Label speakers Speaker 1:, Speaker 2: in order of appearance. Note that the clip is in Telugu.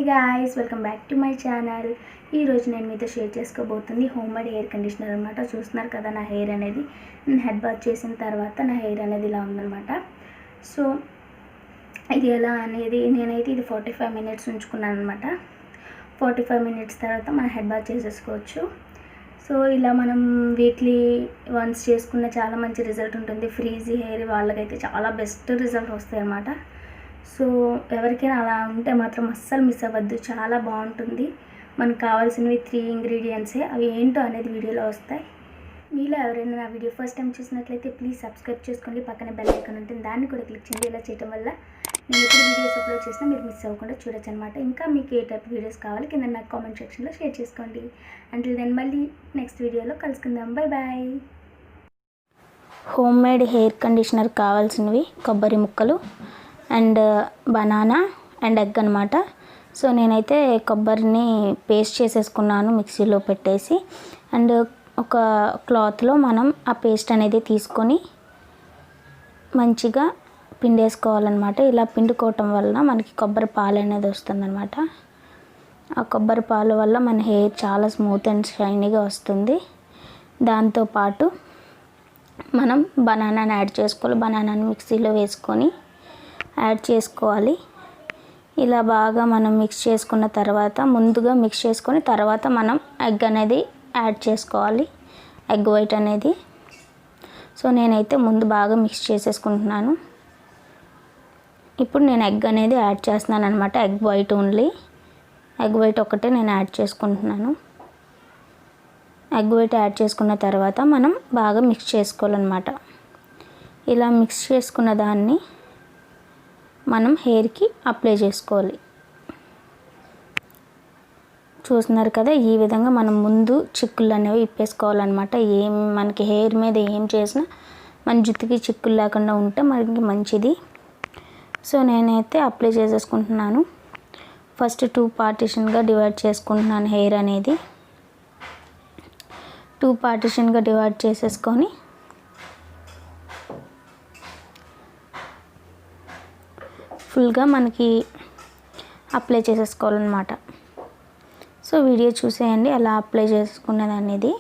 Speaker 1: Guys, welcome back to my channel. ఈరోజు నేను మీతో షేర్ చేసుకోబోతుంది హోమ్మేడ్ హెయిర్ కండిషనర్ అనమాట. చూస్తున్నారు కదా, నా హెయిర్ అనేది నేను హెడ్ బాత్ చేసిన తర్వాత నా హెయిర్ అనేది ఇలా ఉందన్నమాట. సో ఇది ఎలా అనేది నేనైతే ఇది 45 మినిట్స్ ఉంచుకున్నాను అనమాట. 45 మినిట్స్ తర్వాత మనం హెడ్ బాత్ చేసేసుకోవచ్చు. సో ఇలా మనం వీక్లీ వన్స్ చేసుకున్న చాలా మంచి రిజల్ట్ ఉంటుంది. ఫ్రీజీ హెయిర్ వాళ్ళకైతే చాలా బెస్ట్ రిజల్ట్ వస్తాయి అన్నమాట. సో ఎవరికైనా అలా ఉంటే మాత్రం అస్సలు మిస్ అవ్వద్దు, చాలా బాగుంటుంది. మనకు కావాల్సినవి 3 ఇంగ్రీడియంట్సే. అవి ఏంటో అనేది వీడియోలో వస్తాయి. మీలో ఎవరైనా నా వీడియో ఫస్ట్ టైం చూసినట్లయితే ప్లీజ్ సబ్స్క్రైబ్ చేసుకోండి. పక్కన బెల్ ఐకాన్ ఉంటుంది, దాన్ని కూడా క్లిక్ చేయండి. ఇలా చేయడం వల్ల నేను ఎప్పుడు వీడియోస్ అప్లోడ్ చేసినా మీరు మిస్ అవ్వకుండా చూడొచ్చు అనమాట. ఇంకా మీకు ఏ టైప్ వీడియోస్ కావాలి కింద నాకు కామెంట్ సెక్షన్లో షేర్ చేసుకోండి. అంటిల్ దెన్ మళ్ళీ నెక్స్ట్ వీడియోలో కలుసుకుందాం. Bye bye.
Speaker 2: Homemade hair conditioner కావాల్సినవి కొబ్బరి ముక్కలు అండ్ బనానా అండ్ ఎగ్ అనమాట. సో నేనైతే కొబ్బరిని పేస్ట్ చేసేసుకున్నాను మిక్సీలో పెట్టేసి. అండ్ ఒక క్లాత్లో మనం ఆ పేస్ట్ అనేది తీసుకొని మంచిగా పిండేసుకోవాలన్నమాట. ఇలా పిండుకోవటం వలన మనకి కొబ్బరి పాలు అనేది వస్తుందన్నమాట. ఆ కొబ్బరి పాలు వల్ల మన హెయిర్ చాలా స్మూత్ అండ్ షైనీగా వస్తుంది. దాంతోపాటు మనం బనానాని యాడ్ చేసుకోవాలి. బనానాని మిక్సీలో వేసుకొని యాడ్ చేసుకోవాలి. ఇలా బాగా మనం మిక్స్ చేసుకున్న తర్వాత, ముందుగా మిక్స్ చేసుకొని తర్వాత మనం ఎగ్ అనేది యాడ్ చేసుకోవాలి, ఎగ్ వైట్ అనేది. సో నేనైతే ముందు బాగా మిక్స్ చేసేసుకుంటున్నాను. ఇప్పుడు నేను ఎగ్ అనేది యాడ్ చేస్తున్నాను అనమాట. Egg white only, egg white ఒకటే నేను యాడ్ చేసుకుంటున్నాను. ఎగ్ వైట్ యాడ్ చేసుకున్న తర్వాత మనం బాగా మిక్స్ చేసుకోవాలన్నమాట. ఇలా మిక్స్ చేసుకున్న దాన్ని మనం హెయిర్కి అప్లై చేసుకోవాలి. చూస్తున్నారు కదా, ఈ విధంగా మనం ముందు చిక్కులు అనేవి ఇప్పేసుకోవాలన్నమాట. మనకి హెయిర్ మీద ఏం చేసినా మన జుట్టుకి చిక్కులు లేకుండా ఉంటే మనకి మంచిది. సో నేనైతే అప్లై చేసేసుకుంటున్నాను. ఫస్ట్ 2 పార్టిషన్గా డివైడ్ చేసుకుంటున్నాను హెయిర్ అనేది. 2 పార్టిషన్గా డివైడ్ చేసేసుకొని ఫుల్గా మనకి అప్లై చేసేసుకోవాలన్నమాట. సో వీడియో చూసేయండి ఎలా అప్లై చేసుకునేది అనేది.